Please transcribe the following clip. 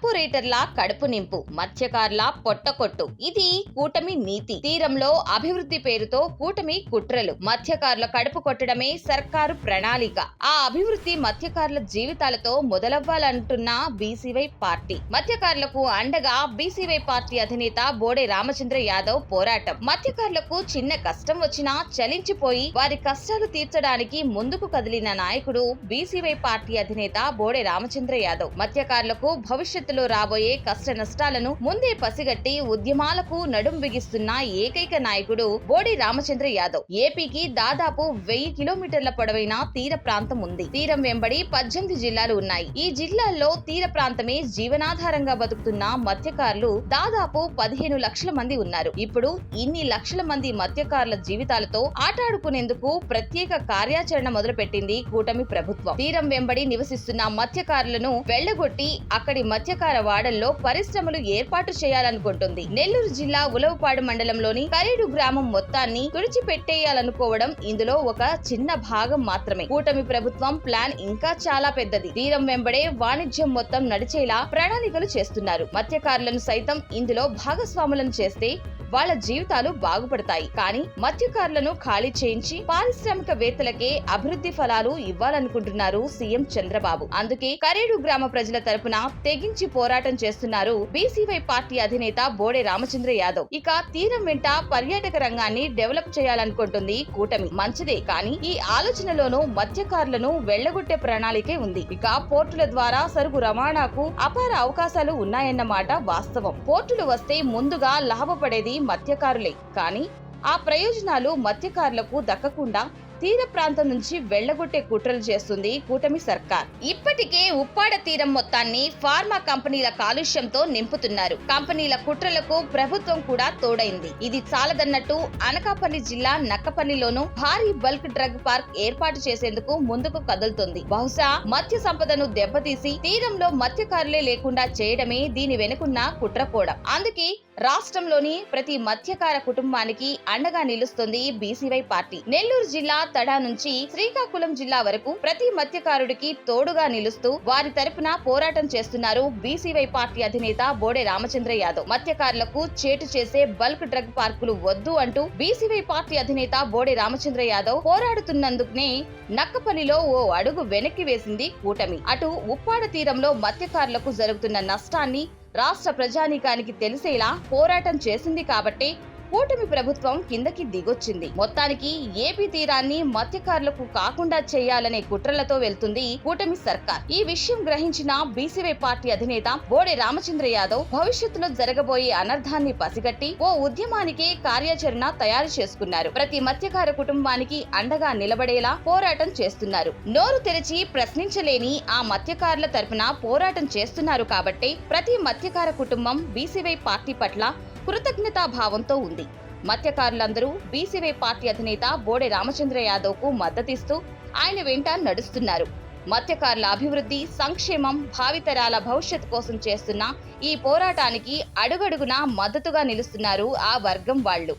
కార్పొరేటర్ల కడుపు నింపు, మత్స్యకారుల పొట్టకొట్టు. ఇది కూటమి నీతి. తీరంలో అభివృద్ధి పేరుతో కూటమి కుట్రలు. మత్స్యకారుల కడుపు కొట్టడమే సర్కారు ప్రణాళిక. ఆ అభివృద్ధి మత్స్యకారుల జీవితాలతో మొదలవ్వాలంటున్న బీసీవై పార్టీ. మత్స్యకారులకు అండగా బీసీవై పార్టీ అధినేత బోడే రామచంద్ర యాదవ్ పోరాటం. మత్స్యకారులకు చిన్న కష్టం వచ్చినా చలించిపోయి వారి కష్టాలు తీర్చడానికి ముందుకు కదిలిన నాయకుడు బీసీవై పార్టీ అధినేత బోడే రామచంద్ర యాదవ్. మత్స్యకారులకు భవిష్యత్తులో రాబోయే కష్ట నష్టాలను ముందే పసిగట్టి ఉద్యమాలకు నడుం బిగిస్తున్న ఏకైక నాయకుడు బోడే రామచంద్ర యాదవ్. ఏపీకి దాదాపు 1000 కిలోమీటర్ల పొడవైన తీర ప్రాంతం ఉంది. తీరం వెంబడి 18 జిల్లాలు ఉన్నాయి. ఈ జిల్లాల్లో తీర ప్రాంతమే జీవనాధారంగా బతుకుతున్న మత్స్యకారులు దాదాపు 15 లక్షల మంది ఉన్నారు. ఇప్పుడు ఇన్ని లక్షల మంది మత్స్యకారుల జీవితాలతో ఆటాడుకునేందుకు ప్రత్యేక కార్యాచరణ మొదలుపెట్టింది కూటమి ప్రభుత్వం. తీరం వెంబడి నివసిస్తున్న మత్స్యకారులను వెళ్లగొట్టి అక్కడి మత్స్యకార వాడల్లో పరిశ్రమలు ఏర్పాటు చేయాలనుకుంటుంది. నెల్లూరు జిల్లా ఉలవపాడు మండలంలోని కరేడు గ్రామం మొత్తాన్ని తుడిచిపెట్టేయాలనుకోవడం ఇందులో ఒక చిన్న భాగం మాత్రమే. కూటమి ప్రభుత్వం ప్లాన్ ఇంకా చాలా పెద్దది. తీరం వెంబడే వాణిజ్యం మొత్తం నడిచేలా ప్రణాళికలు చేస్తున్నారు. మత్స్యకారులను సైతం ఇందులో భాగస్వాములను చేస్తే వాళ్ళ జీవితాలు బాగుపడతాయి. కానీ మత్స్యకారులను ఖాళీ చేయించి పారిశ్రామికవేత్తలకే అభివృద్ధి ఫలాలు ఇవ్వాలనుకుంటున్నారు సీఎం చంద్రబాబు. అందుకే కరేడు గ్రామ ప్రజల తరపున తెగించి పోరాటం చేస్తున్నారు బీసీవై పార్టీ అధినేత బోడే రామచంద్ర యాదవ్. ఇక తీరం వెంట పర్యాటక రంగాన్ని డెవలప్ చేయాలనుకుంటుంది కూటమి. మంచిదే, కానీ ఈ ఆలోచనలోనూ మత్స్యకారులను వెళ్లగొట్టే ప్రణాళికే ఉంది. ఇక పోర్టుల ద్వారా సరుకు రవాణాకు అపార అవకాశాలు ఉన్నాయన్నమాట వాస్తవం. పోర్టులు వస్తే ముందుగా లాభపడేది మత్స్యకారులే. కానీ ఆ ప్రయోజనాలు మత్స్యకారులకు దక్కకుండా తీర ప్రాంతం నుంచి వెళ్లగొట్టే కుట్రలు చేస్తుంది కూటమి సర్కార్. ఇప్పటికే ఉప్పాడ తీరం మొత్తాన్ని ఫార్మా కంపెనీల కాలుష్యంతో నింపుతున్నారు. కంపెనీల కుట్రలకు ప్రభుత్వం కూడా తోడైంది. ఇది చాలదన్నట్టు అనకాపల్లి జిల్లా నక్కపల్లిలోనూ భారీ బల్క్ డ్రగ్ పార్క్ ఏర్పాటు చేసేందుకు ముందుకు కదులుతుంది. బహుశా మత్స్య సంపదను దెబ్బతీసి తీరంలో మత్స్యకారులే లేకుండా చేయడమే దీని వెనుకున్న కుట్రకోణం. అందుకే రాష్ట్రంలోని ప్రతి మత్స్యకార కుటుంబానికి అండగా నిలుస్తుంది బీసీవై పార్టీ. నెల్లూరు జిల్లా తడా నుంచి శ్రీకాకుళం జిల్లా వరకు ప్రతి మత్స్యకారుడికి తోడుగా నిలుస్తూ వారి తరపున పోరాటం చేస్తున్నారు బీసీవై పార్టీ అధినేత బోడే రామచంద్ర యాదవ్. మత్స్యకారులకు చేటు చేసే బల్క్ డ్రగ్ పార్కులు వద్దు అంటూ బీసీవై పార్టీ అధినేత బోడే రామచంద్ర యాదవ్ పోరాడుతున్నందుకునే నక్కపల్లిలో ఓ అడుగు వెనక్కి వేసింది కూటమి. అటు ఉప్పాడ తీరంలో మత్స్యకారులకు జరుగుతున్న నష్టాన్ని రాష్ట్ర ప్రజానీకానికి తెలిసేలా పోరాటం చేసింది కాబట్టి కూటమి ప్రభుత్వం కిందకి దిగొచ్చింది. మొత్తానికి ఏపీ తీరాన్ని మత్స్యకారులకు కాకుండా చేయాలనే కుట్రలతో వెళ్తుంది కూటమి సర్కార్. ఈ విషయం గ్రహించిన బీసీవై పార్టీ అధినేత బోడే రామచంద్ర యాదవ్ భవిష్యత్తులో జరగబోయే అనర్థాన్ని పసిగట్టి ఓ ఉద్యమానికి కార్యాచరణ తయారు చేసుకున్నారు. ప్రతి మత్స్యకార కుటుంబానికి అండగా నిలబడేలా పోరాటం చేస్తున్నారు. నోరు తెరిచి ప్రశ్నించలేని ఆ మత్స్యకారుల తరపున పోరాటం చేస్తున్నారు కాబట్టి ప్రతి మత్స్యకార కుటుంబం బీసీవై పార్టీ పట్ల కృతజ్ఞతా భావంతో ఉంది. మత్స్యకారులందరూ బీసీవై పార్టీ అధినేత బోడే రామచంద్ర యాదవ్ కు మద్దతిస్తూ ఆయన వెంట నడుస్తున్నారు. మత్స్యకారుల అభివృద్ధి, సంక్షేమం, భావితరాల భవిష్యత్ కోసం చేస్తున్న ఈ పోరాటానికి అడుగడుగునా మద్దతుగా నిలుస్తున్నారు ఆ వర్గం వాళ్ళు.